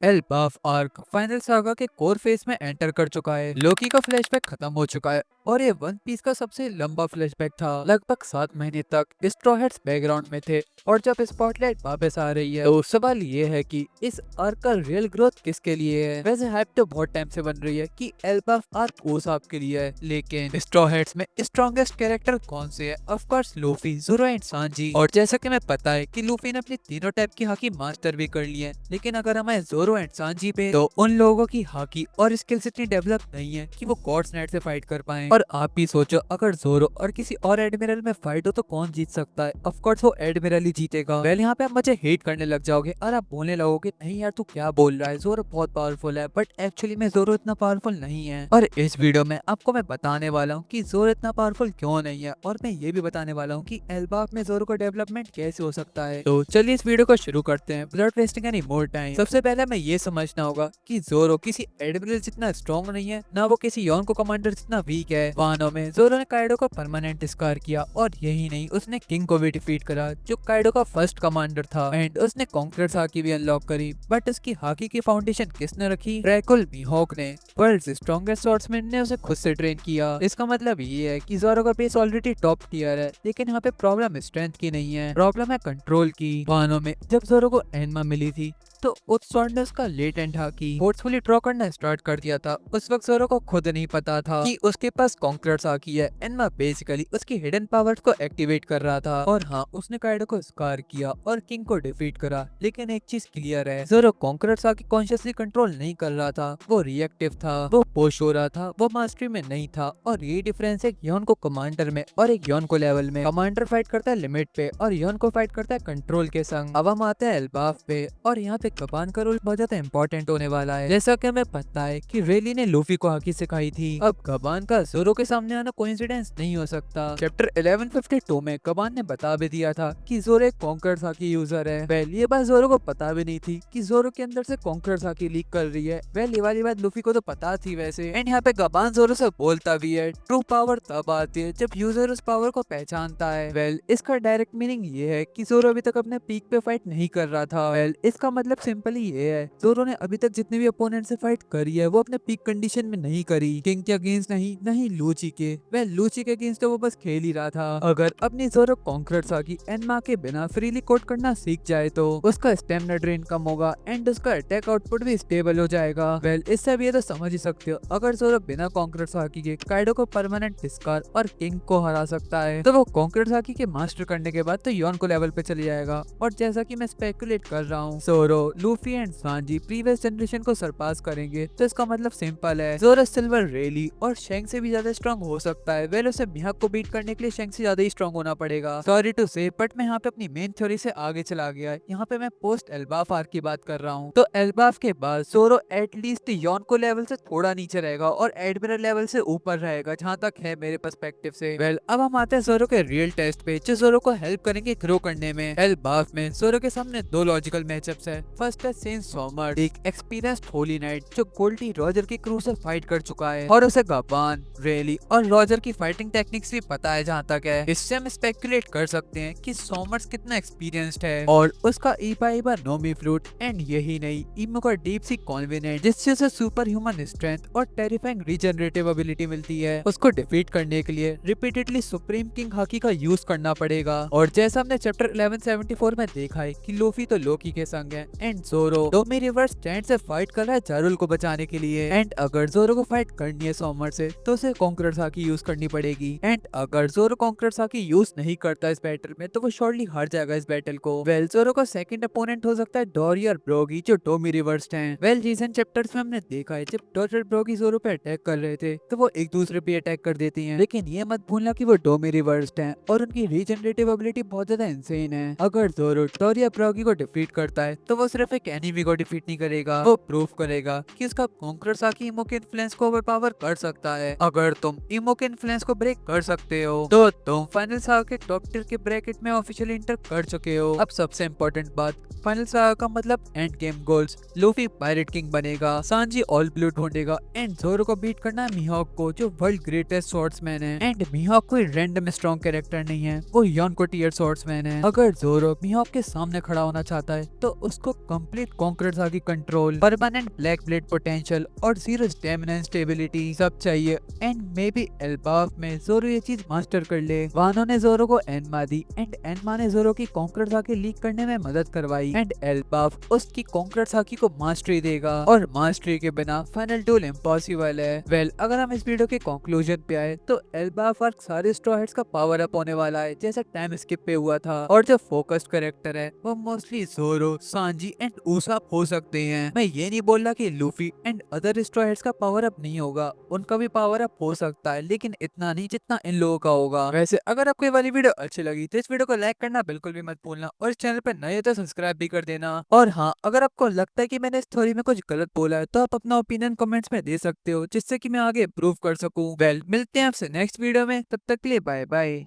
Elbaf arc final saga के core phase में enter कर चुका है। लोकी का फ्लैशबैक खत्म हो चुका है और ये वन पीस का सबसे लंबा फ्लैशबैक था। लगभग 7 महीने तक स्ट्रॉ हैट्स बैकग्राउंड में थे और जब स्पॉटलाइट वापस आ रही है तो सवाल ये है कि इस आर्क का रियल ग्रोथ किसके लिए है। वैसे हाइप तो बहुत टाइम से बन रही है कि एल्बाफ आर्क ओसाप के लिए है, लेकिन स्ट्रॉ हैट्स में स्ट्रॉन्गेस्ट कैरेक्टर कौन से है? Of course Luffy, zero and Sanji. और जैसा कि मैं पता है कि लूफी ने अपनी तीनों टाइप की हाकी मास्टर भी कर ली है, लेकिन अगर हमें ज़ोरो एंड सांजी पे तो उन लोगों की हाकी और स्किल्स इतनी डेवलप नहीं है कि वो गॉड्स नाइट से फाइट कर पाए। और आप ही सोचो, अगर ज़ोरो और किसी और एडमिरल में फाइट हो तो कौन जीत सकता है? ऑफ कोर्स वो एडमिरल ही जीतेगा। वेल यहाँ पे आप मुझे हेट करने लग जाओगे और आप बोलने लगोगे नहीं यार तू क्या बोल रहा है, ज़ोरो बहुत पावरफुल है, बट एक्चुअली में ज़ोरो इतना पावरफुल नहीं है। और इस वीडियो में आपको मैं बताने वाला हूँ कि ज़ोरो इतना पावरफुल क्यों नहीं है, और मैं ये भी बताने वाला हूँ कि एल्बाफ में ज़ोरो का डेवलपमेंट कैसे हो सकता है। तो चलिए इस वीडियो को शुरू करते हैं without wasting any more time. सबसे पहले हमें ये समझना होगा कि ज़ोरो किसी एडमिरल जितना स्ट्रॉन्ग नहीं है, ना वो किसी योनको कमांडर जितना वीक है। वानो में ज़ोरो ने काइडो को परमानेंट स्कार किया और यही नहीं, उसने किंग को भी डिफीट करा जो काइडो का फर्स्ट कमांडर था, एंड उसने कॉन्करर्स हाकी भी अनलॉक करी। बट उसकी हाकी की फाउंडेशन किसने रखी? ड्रैकुल मीहॉक ने। वर्ल्ड्स स्ट्रॉन्गेस्ट स्वॉर्ड्समैन ने उसे खुद से ट्रेन किया। इसका मतलब ये है कि ज़ोरो का बेस ऑलरेडी टॉप टियर है, लेकिन यहाँ पे प्रॉब्लम स्ट्रेंथ की नहीं है, प्रॉब्लम है कंट्रोल की। वानो में जब ज़ोरो को एनमा मिली थी तो उस स्वॉर्ड ने उसका लेटेंट हाकी फोर्सफुली ड्रॉ करना स्टार्ट कर दिया था। उस वक्त ज़ोरो को खुद नहीं पता था कि उसके पास कॉन्करर्स हाकी है। एनमा बेसिकली उसकी हिडन पावर्स को एक्टिवेट कर रहा था। और हाँ, उसने काइडो को स्कार किया और किंग को डिफीट करा, लेकिन एक चीज क्लियर है, ज़ोरो कॉन्करर्स हाकी कॉन्शियसली कंट्रोल नहीं कर रहा था, वो रिएक्टिव था, वो पुश हो रहा था, वो मास्टरी में नहीं था। और ये डिफरेंस है योन को कमांडर में और एक योन को लेवल में। कमांडर फाइट करता है लिमिट पे और योन को फाइट करता है कंट्रोल के संग। अब हम आते हैं एल्बाफ पे, और यहाँ पे कबान का रोल बहुत ज्यादा इंपॉर्टेंट होने वाला है। जैसा कि हमें पता है कि रेली ने लूफी को हाकी सिखाई थी। अब कबान का ज़ोरो के सामने आना कोइंसिडेंस नहीं हो सकता। चैप्टर 1152 में कबान ने बता भी दिया था कि ज़ोरो एक कॉन्करर्स हाकी यूजर है। वेल ये बात ज़ोरो को पता भी नहीं थी कि ज़ोरो के अंदर से कॉन्करर्स हाकी लीक कर रही है। वेल ये वाली बात लूफी को तो पता थी वैसे। एंड यहाँ पे कबान ज़ोरो से बोलता भी है ट्रू पावर तब आती है जब यूजर उस पावर को पहचानता है। वेल इसका डायरेक्ट मीनिंग ये है कि ज़ोरो अभी तक अपने पीक पे फाइट नहीं कर रहा था। वेल इसका मतलब सिंपली ये है, ज़ोरो ने अभी तक जितने भी अपोनेंट से फाइट करी है वो अपने पीक कंडीशन में नहीं करी। किंग के अगेंस्ट नहीं, नहीं लूची के। वेल लूची के अगेंस्ट तो वो बस खेल ही रहा था। अगर अपनी ज़ोरो कॉन्करर्स हाकी एनमा के बिना फ्रीली कोड करना सीख जाए तो उसका स्टेमिना ड्रेन कम होगा एंड उसका अटैक आउटपुट भी स्टेबल हो जाएगा। वेल इससे भी ये तो समझ ही सकते हो, अगर ज़ोरो बिना कॉन्करर्स हाकी के काइडो को परमानेंट स्कार और किंग को हरा सकता है, तो वो कॉन्करर्स हाकी के मास्टर करने के बाद तो योन को लेवल पे चले जाएगा। और जैसा कि मैं स्पेकुलेट कर रहा हूँ, Zoro, Luffy and Sanji previous generation को सरपास करेंगे, तो इसका मतलब सिंपल है, ज़ोरो सिल्वर रेली और शेंग से भी ज्यादा स्ट्रॉन्ग हो सकता है। वेल उसे मिहाक को बीट करने के लिए शेंग से ज्यादा ही स्ट्रॉन्ग होना पड़ेगा। सॉरी टू से, बट मैं यहाँ पे अपनी मेन थ्योरी से आगे चला गया। यहाँ पे मैं पोस्ट एल्बाफ आर्क की बात कर रहा हूँ। तो एल्बाफ के बाद ज़ोरो एटलीस्ट योन को लेवल से थोड़ा नीचे रहेगा और एडमिरल लेवल से ऊपर रहेगा, जहाँ तक है मेरे पर्सपेक्टिव से। वेल अब हम आते हैं ज़ोरो के रियल टेस्ट पे जो ज़ोरो को हेल्प करेंगे ग्रो करने में। एल्बाफ में ज़ोरो के सामने दो लॉजिकल मैचअप्स है। फर्स्ट है सेंट सोमर, एक एक्सपीरियंस्ड होली नाइट जो गोल्डी रॉजर की क्रू से फाइट कर चुका है और उसे गबान, रेली और रॉजर की फाइटिंग टेक्निक्स भी पता है जहाँ तक है। इससे हम स्पेकुलेट कर सकते हैं कि सोमर्स कितना एक्सपीरियंस्ड है। और उसका ईबा ईबा नोमी फ्रूट एंड यही नहीं, ईमो का डीप सी कॉन्फिडेंट जिससे उसे सुपर ह्यूमन स्ट्रेंथ और टेरिफाइंग रीजनरेटिव एबिलिटी मिलती है। उसको डिफीट करने के लिए रिपीटेडली सुप्रीम किंग हाकी का यूज करना पड़ेगा। और जैसा हमने चैप्टर 1174 में देखा है कि लूफी तो लोकी के संग है एंड ज़ोरो डोमी रिवर स्टैंड से फाइट कर रहा है जारुल को बचाने के लिए। एंड अगर ज़ोरो को फाइट करनी है सोमर से तो उसे कॉन्करर्स हाकी यूज करनी पड़ेगी। एंड अगर ज़ोरो कॉन्करर्स हाकी यूज नहीं करता इस बैटल में तो वो शॉर्टली हार जाएगा इस बैटल को। वेल ज़ोरो का सेकंड अपोनेंट हो सकता है डोरी और ब्रोगी जो डोमी रिवर्स्ड हैं। वेल रीसेंट चैप्टर्स में हमने देखा है जब डोरी और ब्रोगी ज़ोरो पे अटैक कर रहे थे तो वो एक दूसरे पे अटैक कर देती हैं, लेकिन ये मत भूलना कि वो डोमी रिवर्स्ड हैं और उनकी रीजनरेटिव एबिलिटी बहुत ज्यादा इंसेन है। अगर ज़ोरो डोरी या ब्रोगी को डिफीट करता है तो वो सिर्फ एक एनिमी को डिफीट नहीं करेगा, वो प्रूव करेगा कि उसका कॉन्करर्स हाकी इमो के इन्फ्लुएंस को ओवरपावर कर सकता है। अगर तुम इमो के इन्फ्लुएंस को ब्रेक कर सकते हो तो तुम फाइनल सागा के टॉप टियर के ब्रैकेट में ऑफिशियली इंटर कर चुके हो। अब सबसे इम्पोर्टेंट बात, फाइनल सागा का मतलब end game goals. Luffy pirate king बनेगा, सांजी ऑल ब्लू ढूंढेगा एंड ज़ोरो को बीट करना है मिहॉक को जो वर्ल्ड ग्रेटेस्ट स्वॉर्ड्समैन है। एंड मिहॉक कोई रैंडम स्ट्रॉन्ग कैरेक्टर नहीं है, वो योनको टियर स्वॉर्ड्समैन है। अगर ज़ोरो मिहॉक के सामने खड़ा होना चाहता है तो उसको कंप्लीट कॉन्करेंट की control, permanent black blade potential और जीरो स्टेमिना एंड स्टेबिलिटी सब चाहिए। एंड मे बी एल्बाफ में जोरो ये चीज मास्टर कर ले। वानो ने जोरो को एनमा दी एंड एनमा ने जोरो की कॉन्करेंट हाकी लीक करने में मदद करवाई एंड एल्बाफ उसकी कॉन्करेंट हाकी को मास्टरी देगा और मास्टरी के बिना फाइनल डुएल इम्पॉसिबल है। वेल अगर हम इस वीडियो के कंक्लूजन पे आए तो एल्बाफ आर्क सारे स्ट्रॉ हेड्स का पावर अप होने वाला है जैसा टाइम स्किप पे हुआ था, और जो फोकस्ड कैरेक्टर है वो मोस्टली जोरो, सांजी एंड उसाप हो सकते हैं। मैं ये नहीं बोल रहा कि Luffy and other straw heads का पावर अप नहीं होगा, उनका भी पावर अप हो सकता है लेकिन इतना नहीं जितना इन लोगों का होगा। वैसे अगर आपको ये वाली वीडियो अच्छी लगी तो इस वीडियो को लाइक करना बिल्कुल भी मत भूलना और इस चैनल पर नए हो तो सब्सक्राइब भी कर देना। और हाँ, अगर आपको लगता है कि मैंने इस स्टोरी में कुछ गलत बोला है तो आप अपना ओपिनियन कमेंट्स में दे सकते हो जिससे कि मैं आगे इम्प्रूव कर सकूं। वेल मिलते हैं आपसे नेक्स्ट वीडियो में, तब तक के लिए बाय बाय।